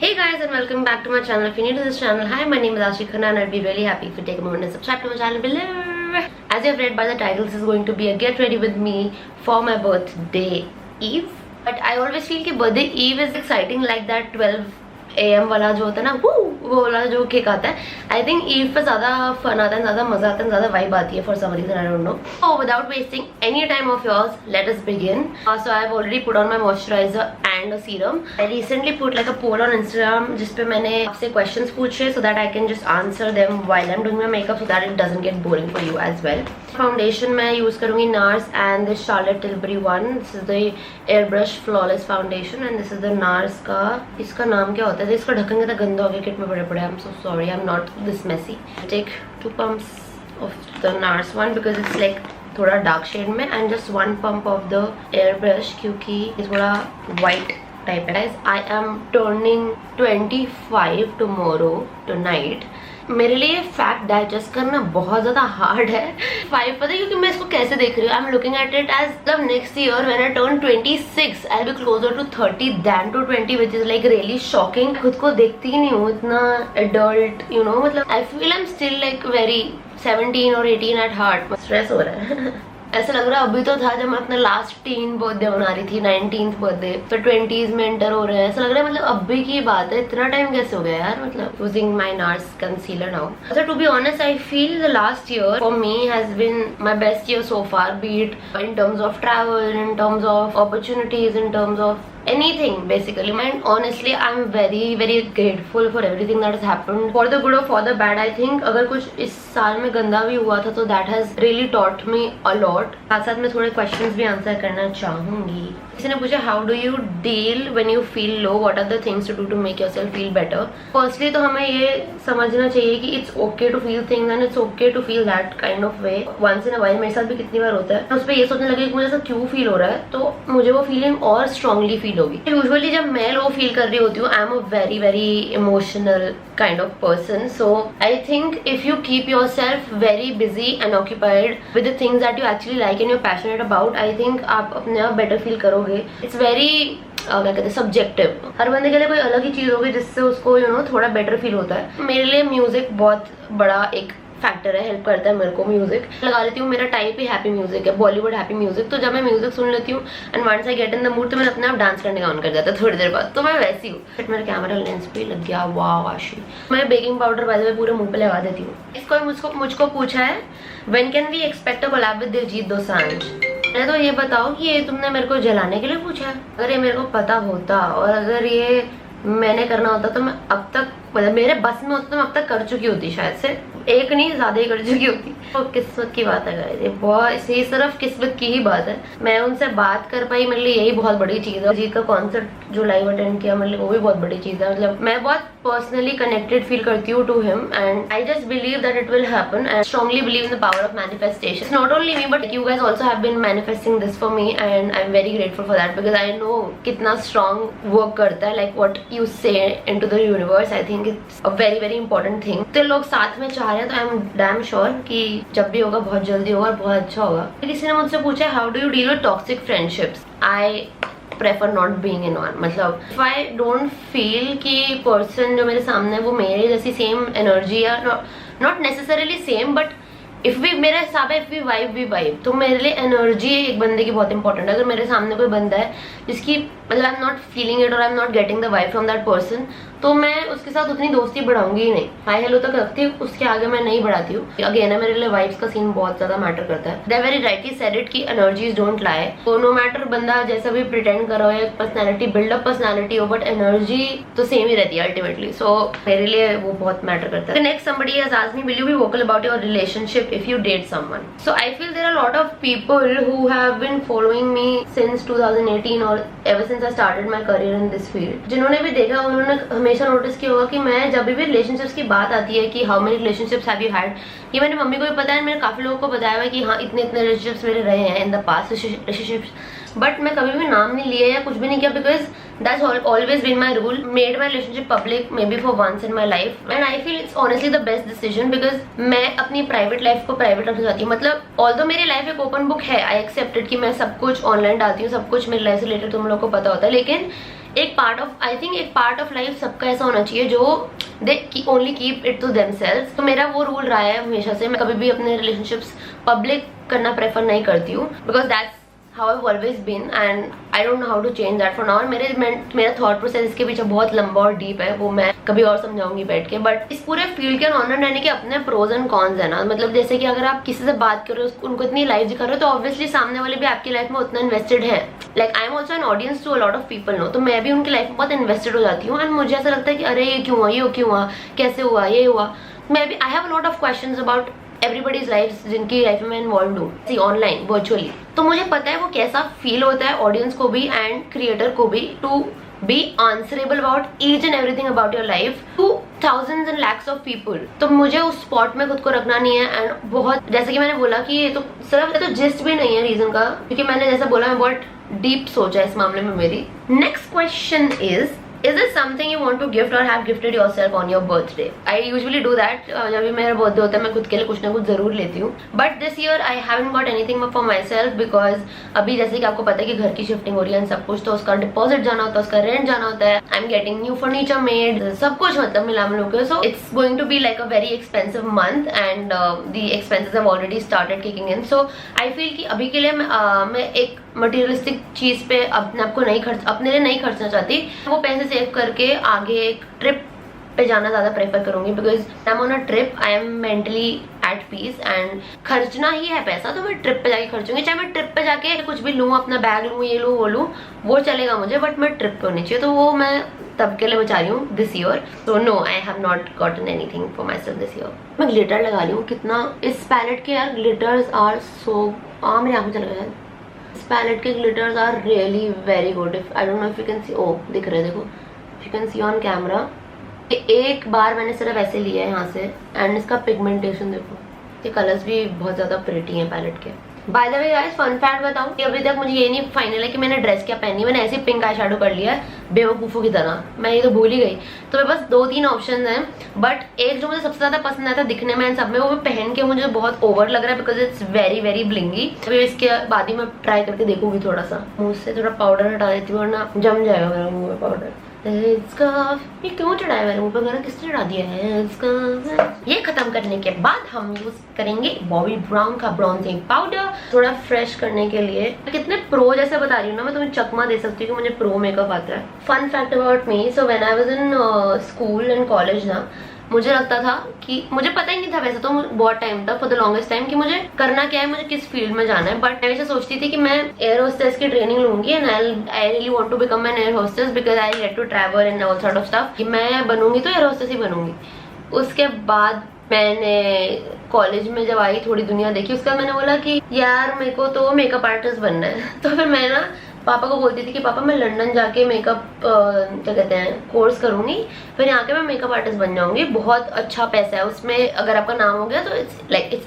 Hey guys and welcome back to my channel. If you're new to this channel, hi, my name is Ashi Khanna and I'd be really happy if you take a moment and subscribe to my channel below. As you have read by the title, this is going to be a get ready with me for my birthday eve. But I always feel कि birthday eve is exciting like that 12 AM वाला जो होता है ना, वो वाला जो kick आता है. I think eve पे ज़्यादा फन आता है, ज़्यादा मजा आता है, ज़्यादा वाइब आती है for some reason, I don't know. So without wasting any time of yours, let us begin. So I have already put on my moisturizer and a serum. I recently put like a poll on Instagram जिसपे मैंने आपसे questions पूछे so that I can just answer them while I'm doing my makeup so that it doesn't get boring for you as well. Foundation मैं use करूँगी NARS and this Charlotte Tilbury one. This is the airbrush flawless foundation and this is the NARS का, इसका नाम क्या होता है, इसका ढक्कन कितना गंदा हो गया, किट में पड़े पड़े. I'm so sorry, I'm not this messy. Take 2 pumps of the NARS one because it's like थोड़ा डार्क शेड में and just 1 pump of the airbrush क्योंकि ये थोड़ा white टाइप है. Guys, I am turning 25 tomorrow tonight. मेरे लिए fact digest करना बहुत ज्यादा हार्ड है. 5 पता है क्योंकि मैं इसको कैसे देख रही हूँ. I am looking at it as the next year when I turn 26 I will be closer to 30 then to 20 which is like really shocking. खुद को देखती ही नहीं हूँ इतना एडल्ट, यू नो, मतलब I feel I am still like very 17 और 18 at heart. Stress हो रहा है. ऐसा लग रहा है अभी तो था जब मैं अपना लास्ट टीन बर्थडे मना रही थी, 19th बर्थडे, तो 20s में एंटर हो रहे हैं. ऐसा लग रहा है मतलब अभी की बात है. इतना टाइम कैसे हो गया यार. मतलब using my NARS concealer now. So to be honest, I feel the last year for me has been my best year so far, be it in terms of travel, in terms of opportunities, in terms of anything basically. And honestly I'm very grateful for everything that has happened, for the good or for the bad. I think अगर कुछ इस साल में गंदा भी हुआ था तो that has really taught me a lot. साथ साथ मैं थोड़े questions भी आंसर करना चाहूंगी. किसी ने पूछा how do you deal when you feel low, what are the things to do to make yourself feel better. Firstly तो हमें ये समझना चाहिए कि it's okay to feel things and it's okay to feel that kind of way once in a while. मेरे साथ भी कितनी बार होता है. उस पर ये सोचने लगे कि मुझे ऐसा क्यों फील हो रहा है तो मुझे वो फीलिंग और स्ट्रांगली फील होगी. यूजुअली जब मैं लो फील कर रही होती हूँ I am a very emotional kind of person. So I think if you keep your self very busy and occupied with the things that you actually like and you passionate about, I think आप अपने आप better feel करोगे. It's very क्या कहते हैं, subjective. हर बंदे के लिए कोई अलग ही चीज होगी जिससे उसको यू नो थोड़ा बेटर फील होता है. मेरे लिए म्यूजिक बहुत बड़ा एक फैक्टर है, हेल्प करता है मेरे को. म्यूजिक लगा लेती हूँ, मेरा टाइप ही हैप्पी म्यूजिक है, बॉलीवुड हैप्पी म्यूजिक. तो जब मैं म्यूजिक सुन लेती हूँ and once I get in the mood तो मैं अपने आप डांस करने का ऑन कर जाता है थोड़ी देर बाद. तो मैं वैसी हूँ. फिर मेरा कैमरा लेंस पे लग गया. वाह आशी. मैं बेकिंग पाउडर बाय द वे पूरे मुंह पे लगा देती हूँ. इसको मुझको पूछा है when can we expect a collab with Diljit Dosanjh. मैं तो ये बताओ कि ये तुमने मेरे को जलाने के लिए पूछा है. अगर ये मेरे को पता होता और अगर ये मैंने करना होता तो मैं अब तक, मतलब मेरे बस में होता तो मैं अब तक कर चुकी होती. शायद से एक नहीं ज्यादा ही कर चुकी होती. तो किस्मत की बात है, ये बहुत ही सिर्फ किस्मत की ही बात है. मैं उनसे बात कर पाई, मेरे लिए यही बहुत बड़ी चीज है. जीत का कॉन्सर्ट जो लाइव अटेंड किया मेरे लिए वो भी बहुत बड़ी चीज है. मतलब मैं बहुत पर्सनली कनेक्टेड फील करती हूँ to him and I just believe that it will happen. I strongly believe in the power of manifestation. Not only me but you guys also have been manifesting this for me and I am very grateful for that because I know कितना strong work करता है. Like what you say into the universe, I think it's a very important thing. तो लोग साथ में चाह रहे हैं तो आई एम डैम श्योर कि जब भी होगा बहुत जल्दी होगा और बहुत अच्छा होगा. किसी ने मुझसे पूछा how do you deal with toxic friendships. I prefer not being in one. मतलब इफ आई डोंट फील कि पर्सन जो मेरे सामने वो मेरे जैसी सेम एनर्जी या not necessarily same but if भी मेरा हिसाब है इफ वी वाइब तो मेरे लिए एनर्जी एक बंदे की बहुत इंपॉर्टेंट है. अगर मेरे सामने कोई बंदा है जिसकी मतलब I am not feeling it और I am not getting the vibe from that person तो मैं उसके साथ उतनी दोस्ती बढ़ाऊंगी ही नहीं. हाई हेलो तक रखती हूँ, उसके आगे मैं नहीं बढ़ाती हूँ. अगेन है मेरे लिए वाइब्स का सीन बहुत ज्यादा मैटर करता है. They very rightly said it कि एनर्जीज डोंट लाई. तो नो मैटर बंदा जैसा भी प्रिटेंड कर रहा हो या पर्सनैलिटी बिल्डअप पर्सनैलिटी हो बट एनर्जी तो सेम ही रहती है अल्टीमेटली. सो मेरे लिए वो बहुत मैटर करता है. Next somebody has asked me will you be vocal about your relationship if you date someone. So I feel there are lot of people who have been following me since 2018 और ever since I started my career in this field. जिन्होंने भी देखा उन्होंने हमेशा notice किया होगा कि मैं जब भी रिलेशनशिप्स की बात आती है कि how many relationships have you had, ये मैंने मम्मी को भी पता है, मैंने काफी लोगों को बताया हुआ कि हाँ इतने रिलेशनशिप्स मेरे रहे हैं in the past relationships. But मैं कभी भी नाम नहीं लिया या कुछ भी नहीं किया because that's always been my rule. Made my relationship public maybe for once in my life and I feel it's honestly the best decision because मैं अपनी प्राइवेट लाइफ को प्राइवेट रखना चाहती हूँ. मतलब ऑल्दो मेरी लाइफ एक open book है, आई एक्सेप्टेड कि मैं सब कुछ ऑनलाइन डालती हूँ, सब कुछ मेरी लाइफ से रिलेटेड तुम लोग को पता होता है, लेकिन एक पार्ट ऑफ, आई थिंक एक पार्ट ऑफ लाइफ सबका ऐसा होना चाहिए जो they only keep it to themselves. तो मेरा वो रूल रहा है हमेशा से, मैं कभी भी अपने रिलेशनशिप्स पब्लिक करना प्रेफर नहीं करती हूँ, because that's how I've always been and I don't know how to change that for now। और मेरा थॉट प्रोसेस इसके पीछे बहुत लंबा और डीप है, वो मैं कभी और समझाऊंगी बैठ के। बट इस पूरे फील्ड के ऑनर रहने के अपने प्रोज एंड कॉन्स है ना। मतलब जैसे कि अगर आप किसी से बात कर रहे हो, उनको इतनी लाइफ दिखा रहे हो, तो ऑब्वियसली सामने वाले भी आपकी लाइफ में उतना इन्वेस्टेड है। Like I am also an audience to a lot of people no, तो मैं भी उनकी लाइफ में बहुत इन्वेस्टेड हो जाती हूँ। एंड मुझे ऐसा लगता है कि अरे ये क्यों हुआ, ये क्यों हुआ, कैसे हुआ, ये हुआ। मैं भी I have a lot of questions about everybody's life जिनकी लाइफ में मैं इन्वॉल्व हूँ ऑनलाइन वर्चुअली। तो मुझे पता है वो कैसा फील होता है ऑडियंस को भी एंड क्रिएटर को भी, to be answerable about each and everything about your life to thousands and lakhs of people. तो मुझे उस स्पॉट में खुद को रखना नहीं है। एंड बहुत जैसे कि मैंने बोला कि ये तो सिर्फ तो जिस्ट भी नहीं है रीजन का, क्योंकि मैंने जैसा बोला मैं बहुत डीप सोचा है इस मामले में मेरी। Next question is it something you want to gift or have gifted yourself on your birthday? I usually do that। जब भी मेरा बर्थडे होता है मैं खुद के लिए कुछ ना कुछ जरूर लेती हूँ, but this year I haven't got anything for myself because अभी जैसे कि आपको पता है कि घर की शिफ्टिंग हो रही है सब कुछ, तो उसका डिपॉजिट जाना होता है, उसका रेंट जाना होता है, I am getting new furniture made, सब कुछ मतलब मिला मिलू के। So it's going to be like a very expensive month and the expenses have already started kicking in. So I feel कि अभी के लिए मैं एक मटेरियलिस्टिक चीज पे अपने लिए नहीं खर्चना चाहती। वो पैसे सेव करके आगे एक ट्रिप पे जाना ज्यादा प्रेफर करूंगी, because I am on a trip, I am mentally at peace and खर्चना ही है पैसा तो मैं ट्रिप पे जाके खर्चूंगी। चाहे मैं ट्रिप पे जाके कुछ भी लूँ, अपना बैग लूँ, ये लूँ वो लूँ, वो चलेगा मुझे, बट मैं ट्रिप पे होनी चाहिए। तो वो मैं तब के लिए बचा रही हूँ this year. So no, I have not gotten anything for myself this year. मैं ग्लिटर लगा रही हूँ कितना इस पैलेट के, यार ग्लिटर्स आर सो, मेरी आंखों चला गया। इस पैलेट के glitters are really very good. If I don't know if you can see, ओ दिख रहे देखो, if you can see on camera. एक बार मैंने सिर्फ ऐसे लिया है यहाँ से एंड इसका पिगमेंटेशन देखो, ये कलर्स भी बहुत ज्यादा प्रिटी हैं पैलेट के। By the way guys, fun fact बताऊं कि अभी तक मुझे ये नहीं फाइनल है कि मैंने ड्रेस क्या पहनी। मैंने ऐसे पिंक आई शेडो कर लिया है बेवकूफों की तरह, मैं ये तो भूल ही गई। तो मेरे पास 2-3 ऑप्शन हैं, बट एक जो मुझे सबसे ज्यादा पसंद आया था दिखने में इन सब में, वो मैं पहन के मुझे बहुत ओवर लग रहा है because it's very very blingy. अभी इसके बाद ही मैं ट्राई करके देखूंगी, थोड़ा सा मुंह से थोड़ा पाउडर हटा देती हूँ वरना जम जाएगा मेरा मुंह में पाउडर। ये क्यों चढ़ाया मेरे मुंह पर, किसने चढ़ा दिया है इसका। ये खत्म करने के बाद हम यूज करेंगे बॉबी ब्राउन का ब्राउजिंग पाउडर थोड़ा फ्रेश करने के लिए। कितने प्रो जैसे बता रही हूँ ना मैं, तुम्हें चकमा दे सकती हूँ कि मुझे प्रो मेकअप आता है। Fun fact about me, so when I was in school and college ना, मुझे लगता था कि मुझे पता ही नहीं था वैसे तो बहुत टाइम तक, फॉर द लॉन्गेस्ट टाइम, कि मुझे करना क्या है, मुझे किस फील्ड में जाना है। बट मैं वैसे सोचती थी कि मैं एयर होस्टेस की ट्रेनिंग लूंगी and I really want to become an air hostess because I get to travel and all sort of stuff, कि मैं बनूंगी तो एयर होस्टेस ही बनूंगी। उसके बाद मैंने कॉलेज में जब आई थोड़ी दुनिया देखी, उसका मैंने बोला कि यार मेरे को तो मेकअप आर्टिस्ट बनना है। तो फिर मैं ना पापा को बोलती थी कि पापा मैं लंदन जाके मेकअप क्या कहते हैं कोर्स करूंगी, फिर यहाँ के मैं मेकअप आर्टिस्ट बन जाऊंगी, बहुत अच्छा पैसा है उसमें, अगर आपका नाम हो गया तो it's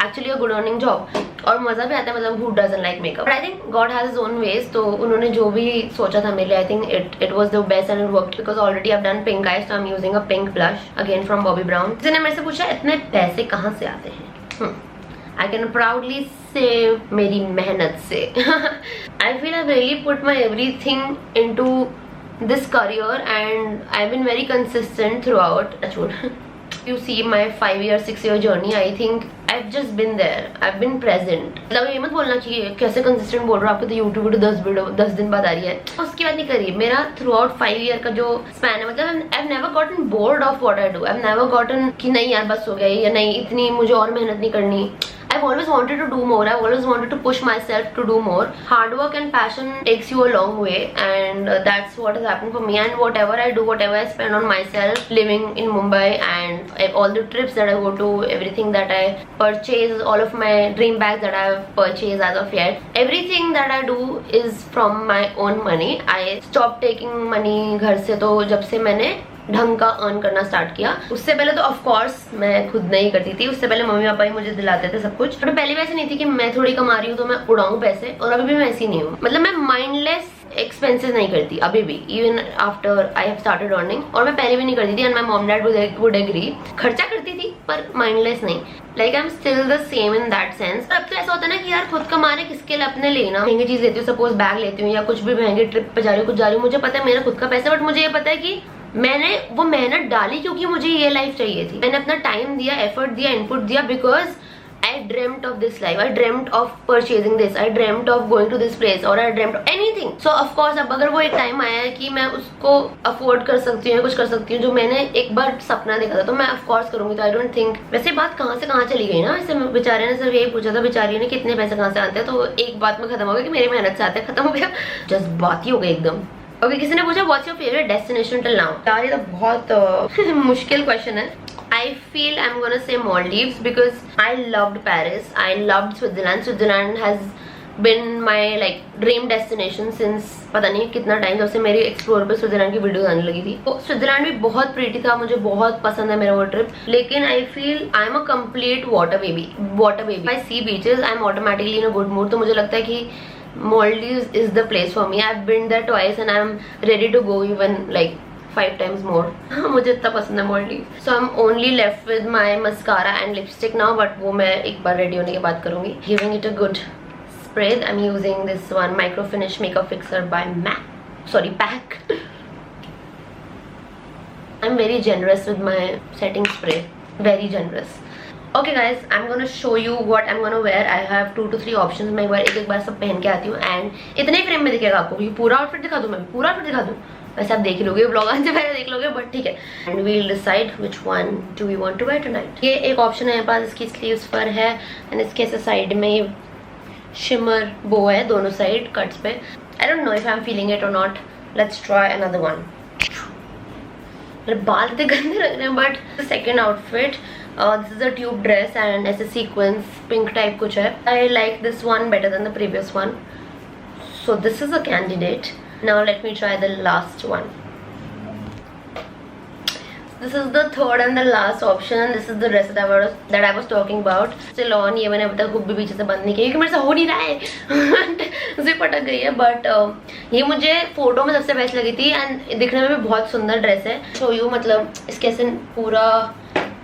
actually a good earning job और मजा भी आता है, मतलब who doesn't like makeup. But I think God has his own ways, तो उन्होंने जो भी सोचा था मेरे लिए, I think it was the best and it worked because already I have done pink eyes, so I am using a pink blush again from Bobby brown. किसी ने मेरे से पूछा इतने पैसे कहाँ से आते हैं, I can proudly say मेरी मेहनत से। I feel I've really put my everything into this career and I've been very consistent throughout. You see my 5-year 6-year journey, I think I've just been there, I've been present। मतलब ये मत बोलना चाहिए कैसे consistent बोल रहे हो, आपको तो YouTube वीडियो 10 दिन बाद आ रही है, उसकी बात नहीं करिए। मेरा throughout 5 year का जो span है, मतलब I've never gotten bored of what I do, I've never gotten कि नहीं यार बस हो गया या नहीं इतनी मुझे और मेहनत नहीं करनी। I've always wanted to do more, I've always wanted to push myself to do more. Hard work and passion takes you a long way and that's what has happened for me, and whatever I do, whatever I spend on myself living in Mumbai and all the trips that I go to, everything that I purchase, all of my dream bags that I have purchased as of yet, everything that I do is from my own money. I stopped taking money घर से, तो जब से मैंने ढंग का earn करना start किया। उससे पहले तो ऑफ कोर्स मैं खुद नहीं करती थी, उससे पहले मम्मी पापा ही मुझे दिलाते थे सब कुछ। बट पहले भी ऐसे नहीं थी कि मैं थोड़ी कमा रही हूँ तो मैं उड़ाऊं पैसे, और अभी भी मैं ऐसी नहीं हूँ। मतलब मैं माइंडलेस एक्सपेंसेस नहीं करती अभी भी, even after I have started earning. और मैं पहले भी नहीं करती थी, and my mom dad would agree. खर्चा करती थी पर माइंडलेस नहीं। Like I am still the same in that sense. अब तो ऐसा होता है ना कि यार खुद कमा रहे, किसके लिए अपने लेना। महंगी चीज लेती हूँ, सपोज बैग लेती हूँ या कुछ भी महंगे ट्रिप पे जा रही हूँ, कुछ जा रही हूँ, मुझे पता है मेरा खुद का पैसा, बट मुझे ये पता है कि मैंने वो मेहनत डाली क्योंकि मुझे ये लाइफ चाहिए थी। मैंने अपना टाइम दिया, एफर्ट दिया, इनपुट दिया, because I dreamt of this life. I dreamt of purchasing this. I dreamt of going to this place, or I dreamt of anything. So of course अब अगर वो एक टाइम आया है कि मैं उसको अफोर्ड कर सकती हूँ, कुछ कर सकती हूँ जो मैंने एक बार सपना देखा था, तो मैं ऑफ कोर्स करूंगी। तो आई डोंट थिंक, वैसे बात कहाँ से कहाँ चली गई ना। वैसे बेचारे ने सिर्फ यही पूछा था बेचारी ने कितने पैसे कहाँ से आते हैं, तो एक बात में खत्म हो गया कि मेरी मेहनत से आते हैं, खत्म हो गया। जस्ट बात ही हो गई एकदम। ओके, किसी ने पूछा what's your favourite destination till now. यार ये तो बहुत मुश्किल क्वेश्चन है। I feel I'm gonna say Maldives because I loved Paris. I loved Switzerland. Switzerland has been my like dream destination since पता नहीं कितना टाइम, जब से मेरी एक्सप्लोर पे स्विट्जरलैंड की वीडियो आने लगी थी। तो स्विट्जरलैंड भी बहुत प्रीटी था, मुझे बहुत पसंद है मेरा वो ट्रिप। लेकिन I feel I am a complete water baby. I sea beaches, I am automatically in a good mood. तो मुझे लगता है कि Maldives is the place for me. I've been there twice and I'm ready to go even like 5 times more. मुझे इतना पसंद है Maldives. So I'm only left with my mascara and lipstick now, but वो मैं एक बार ready होने के बाद करूँगी. Giving it a good spray. I'm using this one Micro Finish Makeup Fixer by PAC. I'm very generous with my setting spray. Very generous. Okay guys, I'm gonna show you what I'm gonna wear. I have 2 to 3 options. मैं एक बार सब पहन के आती हूँ and इतने frame में दिखेगा आपको। ये पूरा आउटफिट दिखा दूँ, मैं पूरा आउटफिट दिखा दूँ, वैसे आप देख ही लोगे, ब्लॉग आने से पहले देख लोगे, बट ठीक है। And we'll decide which one do we want to wear tonight. ये एक ऑप्शन है मेरे पास, इसकी स्लीव्स पर है एंड इसके ऐसे साइड में ये शिमर बो है दोनों साइड कट्स पे। I don't know if I am feeling it और not. Let's try another one. मेरे बाल इतने गंदे लग रहे हैं, but second outfit this is a tube dress and ऐसे सीक्वेंस पिंक टाइप कुछ है। I like this one better than the previous one, so this is a candidate. Now let me try the last one. This is the third and the last option, and this is the dress that I was talking about. Still on. ये मैंने अभी तक hook भी पीछे से बंद नहीं किया क्योंकि मेरे से हो नहीं रहा है, जिप अटक गई है। बट ये मुझे फोटो में सबसे बेस्ट लगी थी एंड दिखने में भी बहुत सुंदर ड्रेस है। शो यू, मतलब इसके ऐसे पूरा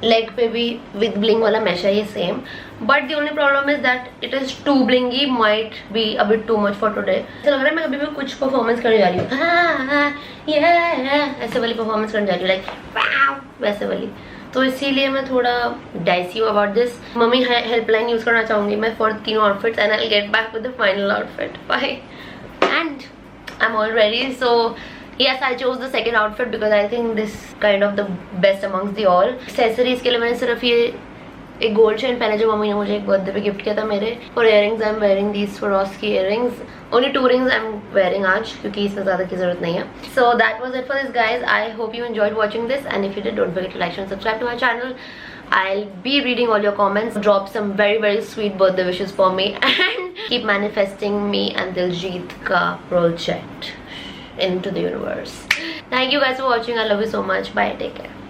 लेग पे भी विद ब्लिंग वाला मैश है ये same, but the only problem is that it is too blingy, might be a bit too much for today. ऐसा लग रहा है मैं कभी भी कुछ परफॉर्मेंस करने जा रही हूँ, ऐसे वाली परफॉर्मेंस करने जा रही हूँ, लाइक वैसे वाली। तो इसीलिए मैं थोड़ा डाइसी हूँ अबाउट दिस। मम्मी हेल्पलाइन यूज करना चाहूंगी मैं फॉर तीनों outfits and I will get back with the final outfit. Bye and I am all ready. So yes, I chose the second outfit because I think this kind of the best amongst the all. Accessories के लिए मैंने सिर्फ ये एक gold chain पहने जो mummy ने मुझे एक बर्थडे पे गिफ्ट किया था मेरे। और earrings I am wearing these Swarovski earrings. Only 2 rings I'm wearing आज क्योंकि इसमें ज़्यादा की ज़रूरत नहीं है। So that was it for this guys. I hope you enjoyed watching this and if you did, don't forget to like and subscribe to my channel. I'll be reading all your comments. Drop some very sweet birthday wishes for me and keep manifesting me and Diljit ka project into the universe. Thank you guys for watching. I love you so much. Bye. Take care.